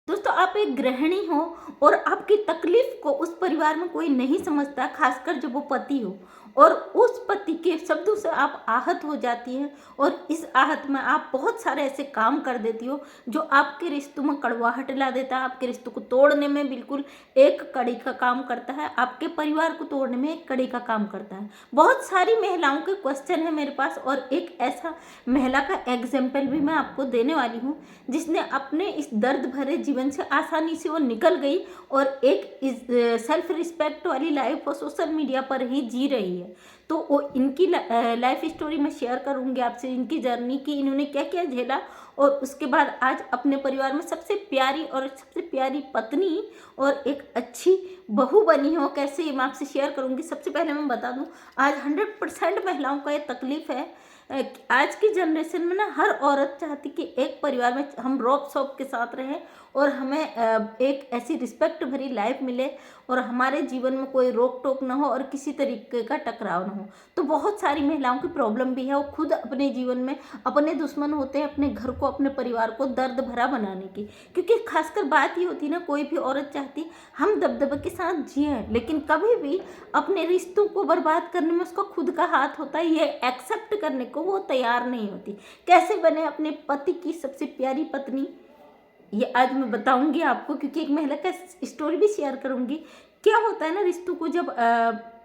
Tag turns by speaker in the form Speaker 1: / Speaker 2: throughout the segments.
Speaker 1: दोस्तों, आप एक गृहिणी हो और आपकी तकलीफ को उस परिवार में कोई नहीं समझता, खासकर जब वो पति हो। और उस पति के शब्दों से आप आहत हो जाती हैं और इस आहत में आप बहुत सारे ऐसे काम कर देती हो जो आपके रिश्तों में कड़वाहट ला देता है, आपके रिश्तों को तोड़ने में बिल्कुल एक कड़ी का काम करता है, आपके परिवार को तोड़ने में एक कड़ी का काम करता है। बहुत सारी महिलाओं के क्वेश्चन है मेरे पास और एक ऐसा महिला का एग्जाम्पल भी मैं आपको देने वाली हूँ जिसने अपने इस दर्द भरे जीवन से आसानी से वो निकल गई और एक सेल्फ रिस्पेक्ट वाली लाइफ वो सोशल मीडिया पर ही जी रही है। तो वो इनकी लाइफ स्टोरी मैं शेयर करूंगी आपसे, इनकी जर्नी की, इन्होंने क्या क्या झेला और उसके बाद आज अपने परिवार में सबसे प्यारी और सबसे प्यारी पत्नी और एक अच्छी बहू बनी हो, कैसे मैं आपसे शेयर करूंगी। सबसे पहले मैं बता दूं, आज 100% महिलाओं का ये तकलीफ है। आज की जनरेशन में ना हर औरत चाहती कि एक परिवार में हम रौब शौक के साथ रहें और हमें एक ऐसी रिस्पेक्ट भरी लाइफ मिले और हमारे जीवन में कोई रोक टोक ना हो और किसी तरीके का टकराव ना हो। तो बहुत सारी महिलाओं की प्रॉब्लम भी है, वो खुद अपने जीवन में अपने दुश्मन होते हैं, अपने घर को अपने परिवार को दर्द भरा बनाने की। क्योंकि खासकर बात ये होती है ना, कोई भी औरत चाहती हम दबदबे के साथ जिए, लेकिन कभी भी अपने रिश्तों को बर्बाद करने में उसका खुद का हाथ होता है, ये एक्सेप्ट करने को वो तैयार नहीं होती। कैसे बने अपने पति की सबसे प्यारी पत्नी, ये आज मैं बताऊंगी आपको, क्योंकि एक महिला का स्टोरी भी शेयर करूंगी। क्या होता है ना, रिश्तों को जब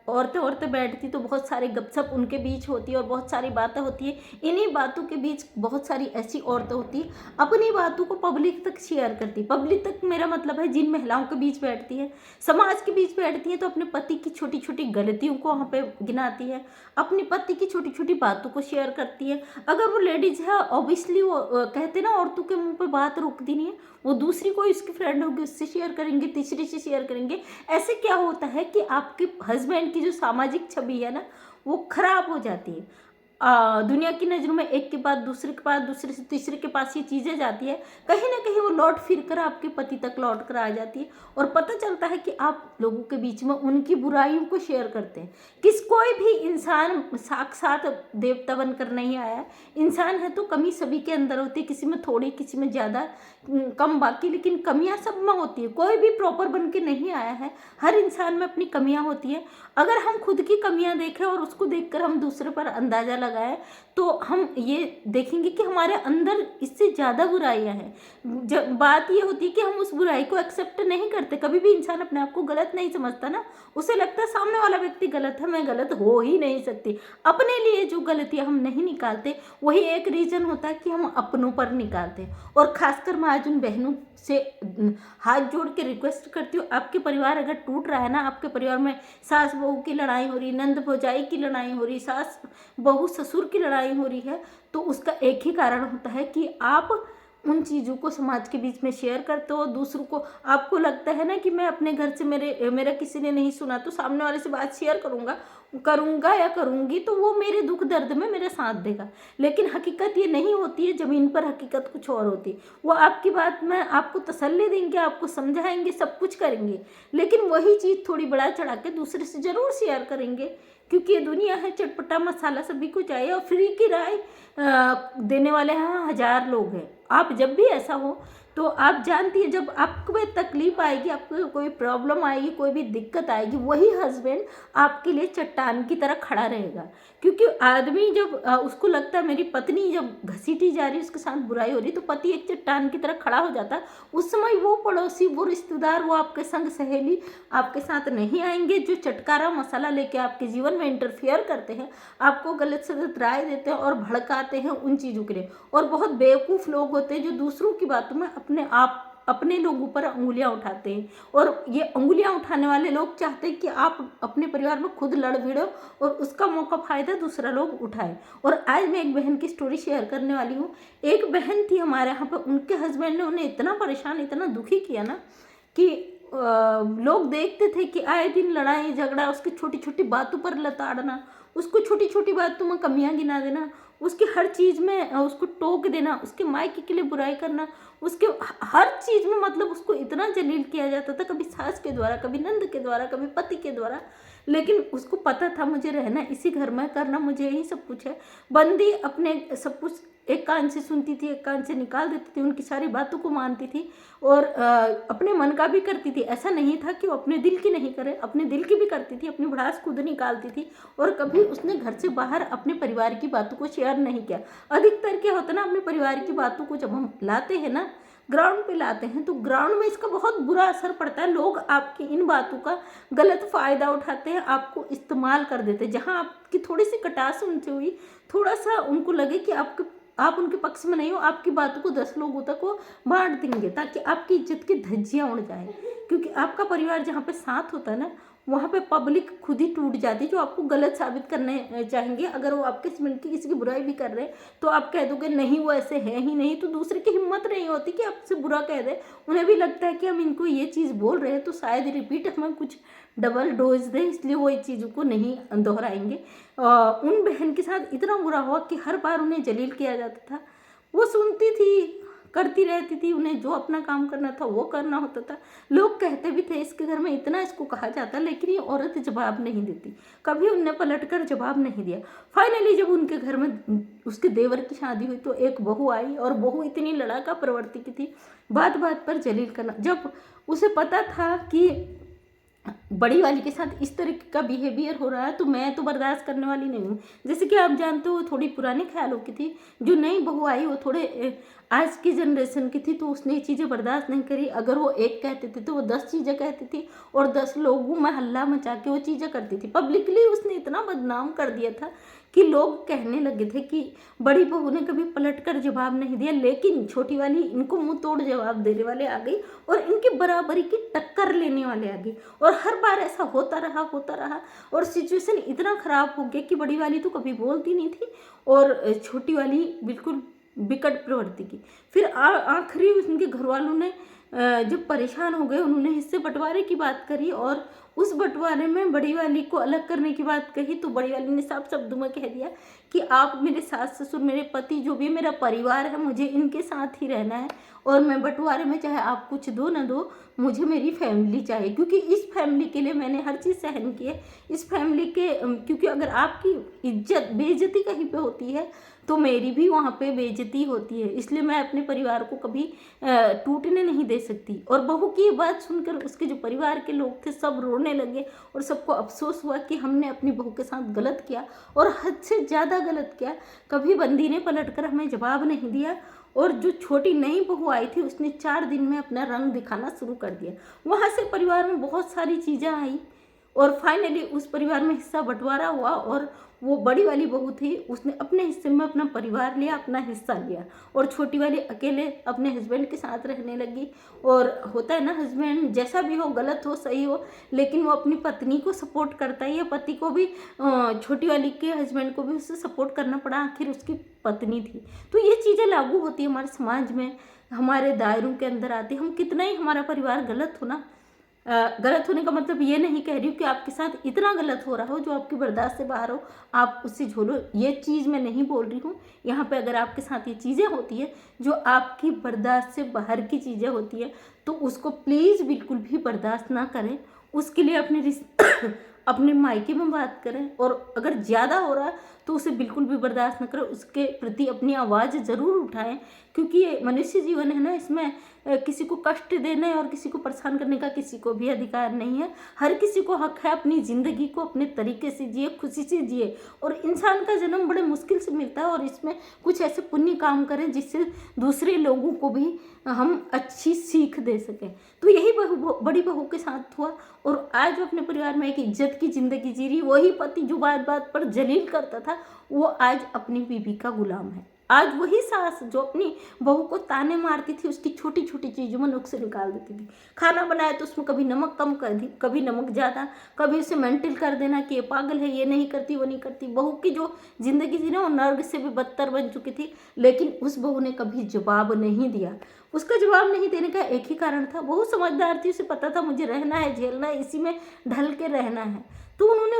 Speaker 1: औरतें औरतें बैठती तो बहुत सारे गपशप उनके बीच होती है और बहुत सारी बातें होती है। इन्हीं बातों के बीच बहुत सारी ऐसी औरतें होती है अपनी बातों को पब्लिक तक शेयर करती। पब्लिक तक मेरा मतलब है जिन महिलाओं के बीच बैठती है, समाज के बीच बैठती है, तो अपने पति की छोटी छोटी गलतियों को वहाँ पे गिनाती है, अपने पति की छोटी छोटी बातों को शेयर करती है। अगर वो लेडीज है, ऑब्वियसली वो कहते ना, औरतों के मुंह पे बात रुकती नहीं है, वो दूसरी कोई उसकी फ्रेंड होगी उससे शेयर करेंगे, तीसरी से शेयर करेंगे। ऐसे क्या होता है कि आपके हस्बैंड की जो सामाजिक छवि है ना, वो खराब हो जाती है। दुनिया की नज़रों में एक के बाद दूसरे के पास, दूसरे से तीसरे के पास ये चीज़ें जाती है, कहीं ना कहीं वो लौट फिर कर आपके पति तक लौट कर आ जाती है और पता चलता है कि आप लोगों के बीच में उनकी बुराइयों को शेयर करते हैं। कोई भी इंसान साक्षात देवता बनकर नहीं आया। इंसान है तो कमी सभी के अंदर होती है, किसी में थोड़ी, किसी में ज़्यादा, कम बाकी, लेकिन कमियां सब में होती है। कोई भी प्रॉपर बन के नहीं आया है, हर इंसान में अपनी कमियां होती है। अगर हम खुद की कमियां देखें और उसको देखकर हम दूसरे पर अंदाज़ा लगाएं तो हम ये देखेंगे कि हमारे अंदर इससे ज़्यादा बुराइयां हैं। जब बात ये होती है कि हम उस बुराई को एक्सेप्ट नहीं करते। कभी भी इंसान अपने आप को गलत नहीं समझता ना, उसे लगता है सामने वाला व्यक्ति गलत है, मैं गलत हो ही नहीं सकती। अपने लिए जो गलतियां हम नहीं निकालते वही एक रीज़न होता है कि हम अपनों पर निकालते हैं। और खासकर मैं आज उन बहनों से हाथ जोड़ के रिक्वेस्ट करती हूँ, आपके परिवार अगर टूट रहा है ना, आपके परिवार में सास बहू की लड़ाई हो रही, नंद भौजाई की लड़ाई हो रही, सास बहू ससुर की लड़ाई हो रही है, तो उसका एक ही कारण होता है कि आप उन चीज़ों को समाज के बीच में शेयर करते हो। दूसरों को, आपको लगता है ना कि मैं अपने घर से मेरा किसी ने नहीं सुना तो सामने वाले से बात शेयर करूंगा या करूंगी तो वो मेरे दुख दर्द में मेरा साथ देगा। लेकिन हकीकत ये नहीं होती है, ज़मीन पर हकीकत कुछ और होती है। वो आपकी बात में आपको तसल्ली देंगे, आपको समझाएंगे, सब कुछ करेंगे, लेकिन वही चीज़ थोड़ी बढ़ा चढ़ा के दूसरे से ज़रूर शेयर करेंगे, क्योंकि ये दुनिया है, चटपटा मसाला सभी को चाहिए और फ्री की राय देने वाले यहाँ 1000 लोग हैं। आप जब भी ऐसा हो तो आप जानती है, जब आपको कोई तकलीफ आएगी, आपको कोई प्रॉब्लम आएगी, कोई भी दिक्कत आएगी, वही हस्बैंड आपके लिए चट्टान की तरह खड़ा रहेगा। क्योंकि आदमी जब उसको लगता है मेरी पत्नी जब घसीटी जा रही है, उसके साथ बुराई हो रही, तो पति एक चट्टान की तरह खड़ा हो जाता है। उस समय वो पड़ोसी, वो रिश्तेदार, वो आपके संग सहेली आपके साथ नहीं आएंगे, जो चटकारा मसाला लेके आपके जीवन में इंटरफियर करते हैं, आपको गलत सलत राय देते हैं और भड़काते हैं उन चीज़ों के लिए। और बहुत बेवकूफ़ लोग होते हैं जो दूसरों की बातों में अपने लोगों पर उंगलियां उठाते हैं। और ये उंगलियां उठाने वाले लोग चाहते हैं कि आप अपने परिवार में खुद लड़ भिड़ो और उसका मौका फ़ायदा दूसरा लोग उठाए। और आज मैं एक बहन की स्टोरी शेयर करने वाली हूँ। एक बहन थी हमारे यहाँ पर, उनके हस्बैंड ने उन्हें इतना परेशान, इतना दुखी किया ना कि लोग देखते थे कि आए दिन लड़ाई झगड़ा, उसकी छोटी छोटी बातों पर लताड़ना, उसको छोटी छोटी बातों में कमियां गिना देना, उसकी हर चीज़ में उसको टोक देना, उसके मायके के लिए बुराई करना, उसके हर चीज़ में मतलब उसको इतना जलील किया जाता था, कभी सास के द्वारा, कभी नंद के द्वारा, कभी पति के द्वारा। लेकिन उसको पता था मुझे रहना इसी घर में, करना मुझे यही सब कुछ है, बंदी अपने सब कुछ एक कान से सुनती थी, एक कान से निकाल देती थी, उनकी सारी बातों को मानती थी और अपने मन का भी करती थी। ऐसा नहीं था कि वो अपने दिल की नहीं करे, अपने दिल की भी करती थी, अपनी भड़ास खुद निकालती थी और कभी उसने घर से बाहर अपने परिवार की बातों को शेयर नहीं किया। अधिकतर क्या होता है ना, अपने परिवार की बातों को जब हम लाते हैं ना, ग्राउंड पे लाते हैं, तो ग्राउंड में इसका बहुत बुरा असर पड़ता है। लोग आपकी इन बातों का गलत फ़ायदा उठाते हैं, आपको इस्तेमाल कर देते हैं। जहाँ आपकी थोड़ी सी कटास उनसे हुई, थोड़ा सा उनको लगे कि आप उनके पक्ष में नहीं हो, आपकी बातों को 10 लोगों तक वो बांट देंगे ताकि आपकी इज्जत की धज्जियाँ उड़ जाएं। क्योंकि आपका परिवार जहाँ पे साथ होता है ना, वहाँ पे पब्लिक खुद ही टूट जाती है, जो आपको गलत साबित करने चाहेंगे। अगर वो आपके मिनट की किसी की बुराई भी कर रहे हैं तो आप कह दोगे नहीं वो ऐसे है ही नहीं, तो दूसरे की हिम्मत नहीं होती कि आपसे बुरा कह दे। उन्हें भी लगता है कि हम इनको ये चीज़ बोल रहे हैं तो शायद रिपीट हमें कुछ डबल डोज दें, इसलिए वो ये चीज़ों को नहीं दोहराएंगे। उन बहन के साथ इतना बुरा हुआ कि हर बार उन्हें जलील किया जाता था, वो सुनती थी, करती रहती थी, उन्हें जो अपना काम करना था वो करना होता था। लोग कहते भी थे इसके घर में इतना इसको कहा जाता, लेकिन ये औरत जवाब नहीं देती, कभी उनने पलटकर जवाब नहीं दिया। फाइनली जब उनके घर में उसके देवर की शादी हुई तो एक बहू आई और बहू इतनी लड़ाका प्रवृत्ति की थी, बात बात पर जलील करना। जब उसे पता था कि बड़ी वाली के साथ इस तरह का बिहेवियर हो रहा है तो मैं तो बर्दाश्त करने वाली नहीं हूँ। जैसे कि आप जानते हो थोड़ी पुराने ख्यालों की थी, जो नई बहू आई वो थोड़े आज की जनरेशन की थी, तो उसने ये चीज़ें बर्दाश्त नहीं करी। अगर वो एक कहते थे तो वो 10 चीज़ें कहती थी और 10 लोगों में हल्ला मचा के वो चीज़ें करती थी। पब्लिकली उसने इतना बदनाम कर दिया था कि लोग कहने लगे थे कि बड़ी बहू ने कभी पलट कर जवाब नहीं दिया, लेकिन छोटी वाली इनको मुंह तोड़ जवाब देने वाले आ गई और इनकी बराबरी की टक्कर लेने वाले आ गई। और हर बार ऐसा होता रहा और सिचुएशन इतना ख़राब हो गया कि बड़ी वाली तो कभी बोलती नहीं थी और छोटी वाली बिल्कुल विकट प्रवृत्ति की। फिर आखिरी उनके घर वालों ने जब परेशान हो गए, उन्होंने हिस्से बंटवारे की बात करी और उस बंटवारे में बड़ी वाली को अलग करने की बात कही तो बड़ी वाली ने साफ शब्दों में कह दिया कि आप मेरे सास ससुर, मेरे पति, जो भी मेरा परिवार है, मुझे इनके साथ ही रहना है और मैं बंटवारे में चाहे आप कुछ दो ना दो, मुझे मेरी फैमिली चाहिए। क्योंकि इस फैमिली के लिए मैंने हर चीज़ सहन की है, इस फैमिली के क्योंकि अगर आपकी इज्जत बेइज्जती कहीं पे होती है तो मेरी भी वहाँ पे बेइज्जती होती है, इसलिए मैं अपने परिवार को कभी टूटने नहीं दे सकती। और बहू की ये बात सुनकर उसके जो परिवार के लोग थे सब रोने लगे और सबको अफसोस हुआ कि हमने अपनी बहू के साथ गलत किया और हद से ज़्यादा गलत किया। कभी बंदी ने पलटकर हमें जवाब नहीं दिया और जो छोटी नई बहू आई थी उसने 4 दिन में अपना रंग दिखाना शुरू कर दिया। वहाँ से परिवार में बहुत सारी चीज़ें आई और फाइनली उस परिवार में हिस्सा बंटवारा हुआ और वो बड़ी वाली बहू थी, उसने अपने हिस्से में अपना परिवार लिया, अपना हिस्सा लिया और छोटी वाली अकेले अपने हस्बैंड के साथ रहने लगी। और होता है ना, हस्बैंड जैसा भी हो, गलत हो सही हो, लेकिन वो अपनी पत्नी को सपोर्ट करता ही है। पति को भी, छोटी वाली के हस्बैंड को भी उसे सपोर्ट करना पड़ा, आखिर उसकी पत्नी थी। तो ये चीज़ें लागू होती है हमारे समाज में, हमारे दायरों के अंदर आती है। हम कितना ही हमारा परिवार गलत हो ना, गलत होने का मतलब ये नहीं कह रही हूँ कि आपके साथ इतना गलत हो रहा हो जो आपकी बर्दाश्त से बाहर हो, आप उससे झोलो, ये चीज़ मैं नहीं बोल रही हूँ। यहाँ पे अगर आपके साथ ये चीज़ें होती है जो आपकी बर्दाश्त से बाहर की चीज़ें होती है तो उसको प्लीज़ बिल्कुल भी बर्दाश्त ना करें। उसके लिए अपने अपने मायके में बात करें और अगर ज़्यादा हो रहा है तो उसे बिल्कुल भी बर्दाश्त न करें, उसके प्रति अपनी आवाज़ ज़रूर उठाएं। क्योंकि ये मनुष्य जीवन है ना, इसमें किसी को कष्ट देने और किसी को परेशान करने का किसी को भी अधिकार नहीं है। हर किसी को हक है अपनी ज़िंदगी को अपने तरीके से जिए, खुशी से जिए। और इंसान का जन्म बड़े मुश्किल से मिलता है और इसमें कुछ ऐसे पुण्य काम करें जिससे दूसरे लोगों को भी हम अच्छी सीख दे सकें। तो यही बड़ी बहू के साथ हुआ और आज वो अपने परिवार में एक इज्जत की ज़िंदगी जी रही। वही पति जो बात बात पर जलील करता था वो आज अपनी बीवी का गुलाम है। आज वही सास जो अपनी बहू को ताने मारती थी, उसकी छोटी छोटी चीज़ों में नुक्स निकाल देती थी। खाना बनाए तो उसमें कभी नमक कम कर दी, कभी नमक ज़्यादा, कभी उसे मेंटल कर देना कि ये पागल है, ये नहीं करती, वो नहीं करती। बहू की जो ज़िंदगी थी ना वो नर्क से भी बदतर बन चुकी थी। लेकिन उस बहू ने कभी जवाब नहीं दिया। उसका जवाब नहीं देने का एक ही कारण था, बहू समझदार थी, उसे पता था मुझे रहना है, झेलना है, इसी में ढल के रहना है। तो उन्होंने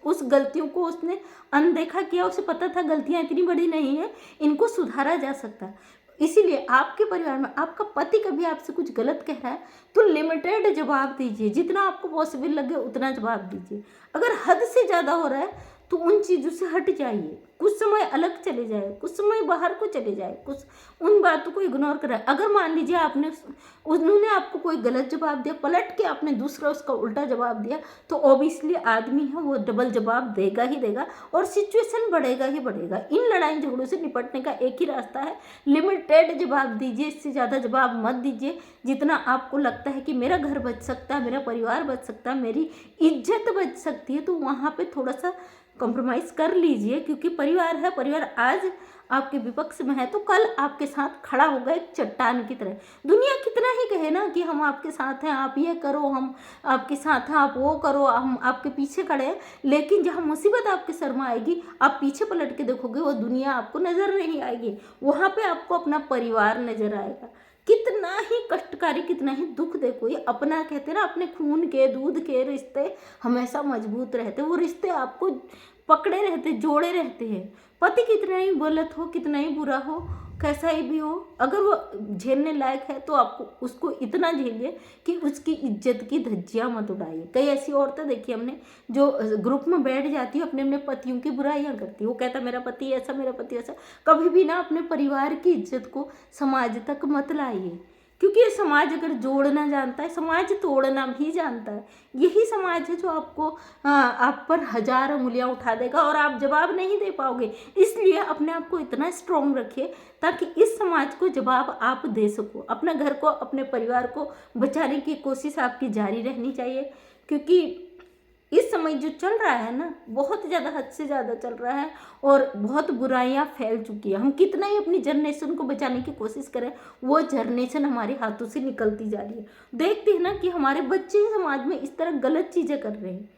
Speaker 1: उस गलतियों को उसने अनदेखा किया। उसे पता था गलतियां इतनी बड़ी नहीं है, इनको सुधारा जा सकता है। इसीलिए आपके परिवार में आपका पति कभी आपसे कुछ गलत कह रहा है तो लिमिटेड जवाब दीजिए, जितना आपको पॉसिबल लगे उतना जवाब दीजिए। अगर हद से ज़्यादा हो रहा है तो उन चीज़ों से हट जाइए, कुछ समय अलग चले जाए, कुछ समय बाहर को चले जाए, कुछ उन बातों को इग्नोर कराए। अगर मान लीजिए उन्होंने आपको कोई गलत जवाब दिया, पलट के आपने दूसरा उसका उल्टा जवाब दिया, तो ऑब्वियसली आदमी है वो डबल जवाब देगा ही देगा और सिचुएशन बढ़ेगा ही बढ़ेगा। इन लड़ाई झगड़ों से निपटने का एक ही रास्ता है, लिमिटेड जवाब दीजिए, इससे ज़्यादा जवाब मत दीजिए। जितना आपको लगता है कि मेरा घर बच सकता है, मेरा परिवार बच सकता है, मेरी इज्जत बच सकती है, तो वहाँ पे थोड़ा सा कॉम्प्रोमाइज़ कर लीजिए, क्योंकि परिवार है, परिवार आज आपके विपक्ष में है तो कल आपके साथ खड़ा होगा एक चट्टान की तरह। दुनिया कितना ही कहे ना कि हम आपके साथ हैं, आप ये करो, हम आपके साथ हैं, आप वो करो, हम आपके पीछे खड़े हैं, लेकिन जहाँ मुसीबत आपके सर में आएगी, आप पीछे पलट के देखोगे, वो दुनिया आपको नज़र नहीं आएगी, वहाँ पे आपको अपना परिवार नज़र आएगा। कितना ही कष्टकारी, कितना ही दुख दे कोई, अपना कहते ना, अपने खून के दूध के रिश्ते हमेशा मजबूत रहते, वो रिश्ते आपको पकड़े रहते, जोड़े रहते हैं। पति कितना ही गलत हो, कितना ही बुरा हो, कैसा ही भी हो, अगर वो झेलने लायक है तो आपको उसको इतना झेलिए कि उसकी इज्जत की धज्जियां मत उड़ाइए। कई ऐसी औरतें देखी हमने जो ग्रुप में बैठ जाती है, अपने अपने पतियों की बुराइयां करती है, वो कहता मेरा पति ऐसा, मेरा पति ऐसा। कभी भी ना अपने परिवार की इज्जत को समाज तक मत लाइए, क्योंकि ये समाज अगर जोड़ना जानता है, समाज तोड़ना भी जानता है। यही समाज है जो आपको आप पर 1000 उंगलियां उठा देगा और आप जवाब नहीं दे पाओगे। इसलिए अपने आप को इतना स्ट्रॉन्ग रखिए ताकि इस समाज को जवाब आप दे सको। अपने घर को, अपने परिवार को बचाने की कोशिश आपकी जारी रहनी चाहिए, क्योंकि इस समय जो चल रहा है ना, बहुत ज़्यादा, हद से ज़्यादा चल रहा है और बहुत बुराइयां फैल चुकी है। हम कितना ही अपनी जनरेशन को बचाने की कोशिश करें, वो जनरेशन हमारे हाथों से निकलती जा रही है। देखते हैं ना कि हमारे बच्चे समाज में इस तरह गलत चीज़ें कर रहे हैं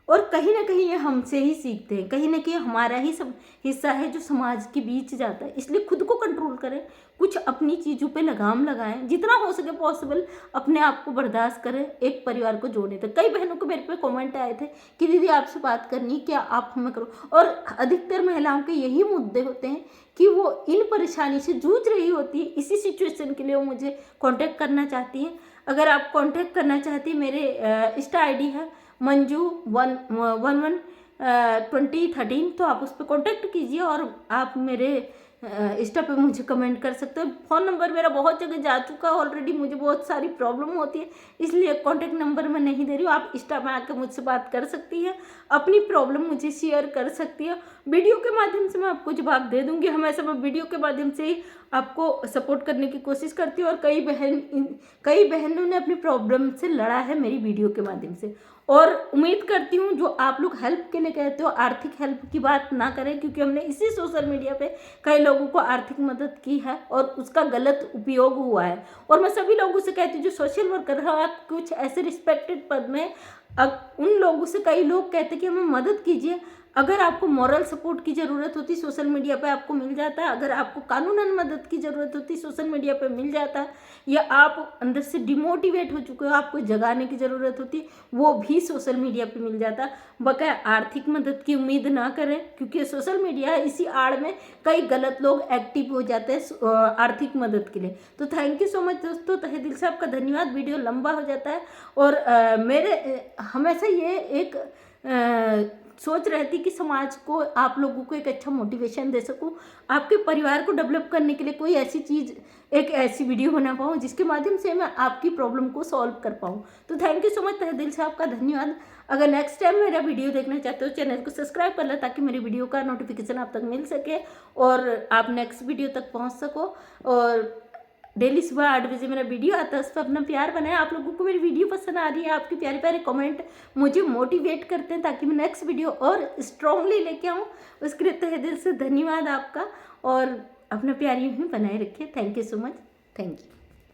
Speaker 1: और कहीं ना कहीं ये हमसे ही सीखते हैं, कहीं ना कहीं हमारा ही सब हिस्सा है जो समाज के बीच जाता है। इसलिए खुद को कंट्रोल करें, कुछ अपनी चीज़ों पे लगाम लगाएं, जितना हो सके पॉसिबल अपने आप को बर्दाश्त करें, एक परिवार को जोड़े थे। कई बहनों को मेरे पे कमेंट आए थे कि दीदी आपसे बात करनी है, क्या आप हमें करो। और अधिकतर महिलाओं के यही मुद्दे होते हैं कि वो इन परेशानी से जूझ रही होती है, इसी सिचुएशन के लिए वो मुझे कॉन्टैक्ट करना चाहती हैं। अगर आप कॉन्टैक्ट करना चाहती हैं, मेरे इंस्टा ID है मंजू112013, तो आप उस पर कॉन्टैक्ट कीजिए और आप मेरे इंस्टा पे मुझे कमेंट कर सकते हो। फ़ोन नंबर मेरा बहुत जगह जा चुका है ऑलरेडी, मुझे बहुत सारी प्रॉब्लम होती है, इसलिए कॉन्टैक्ट नंबर मैं नहीं दे रही हूँ। आप इंस्टा में आकर मुझसे बात कर सकती हैं, अपनी प्रॉब्लम मुझे शेयर कर सकती है। वीडियो के माध्यम से मैं आपको जवाब दे दूँगी, हमेशा मैं वीडियो के माध्यम से ही आपको सपोर्ट करने की कोशिश करती हूँ। और कई बहनों ने अपनी प्रॉब्लम से लड़ा है मेरी वीडियो के माध्यम से, और उम्मीद करती हूँ जो आप लोग हेल्प के लिए कहते हो, आर्थिक हेल्प की बात ना करें, क्योंकि हमने इसी सोशल मीडिया पे कई लोगों को आर्थिक मदद की है और उसका गलत उपयोग हुआ है। और मैं सभी लोगों से कहती हूँ जो सोशल वर्कर है, आप कुछ ऐसे रिस्पेक्टेड पद में, अब उन लोगों से कई लोग कहते हैं कि हमें मदद कीजिए। अगर आपको मॉरल सपोर्ट की ज़रूरत होती सोशल मीडिया पे आपको मिल जाता है, अगर आपको कानूनन मदद की ज़रूरत होती सोशल मीडिया पे मिल जाता है, या आप अंदर से डिमोटिवेट हो चुके हो, आपको जगाने की ज़रूरत होती, वो भी सोशल मीडिया पे मिल जाता। बकाया आर्थिक मदद की उम्मीद ना करें, क्योंकि सोशल मीडिया है, इसी आड़ में कई गलत लोग एक्टिव हो जाते हैं आर्थिक मदद के लिए। तो थैंक यू सो मच दोस्तों, तहे दिल से आपका धन्यवाद। वीडियो लंबा हो जाता है और मेरे हमेशा ये एक सोच रहती कि समाज को, आप लोगों को एक अच्छा मोटिवेशन दे सकूं, आपके परिवार को डेवलप करने के लिए कोई ऐसी चीज़, एक ऐसी वीडियो बना पाऊँ जिसके माध्यम से मैं आपकी प्रॉब्लम को सॉल्व कर पाऊँ। तो थैंक यू सो मच, तहे दिल से आपका धन्यवाद। अगर नेक्स्ट टाइम मेरा वीडियो देखना चाहते हो, चैनल को सब्सक्राइब कर लें ताकि मेरी वीडियो का नोटिफिकेशन आप तक मिल सके और आप नेक्स्ट वीडियो तक पहुँच सको। और डेली सुबह 8 बजे मेरा वीडियो आता है, उस पर अपना प्यार बनाए। आप लोगों को मेरी वीडियो पसंद आ रही है, आपके प्यारे प्यारे कमेंट मुझे मोटिवेट करते हैं ताकि मैं नेक्स्ट वीडियो और स्ट्रांगली लेके आऊँ। उसके लिए तहे दिल से धन्यवाद आपका, और अपना प्यार यूँ ही बनाए रखिए। Thank you so much, thank you.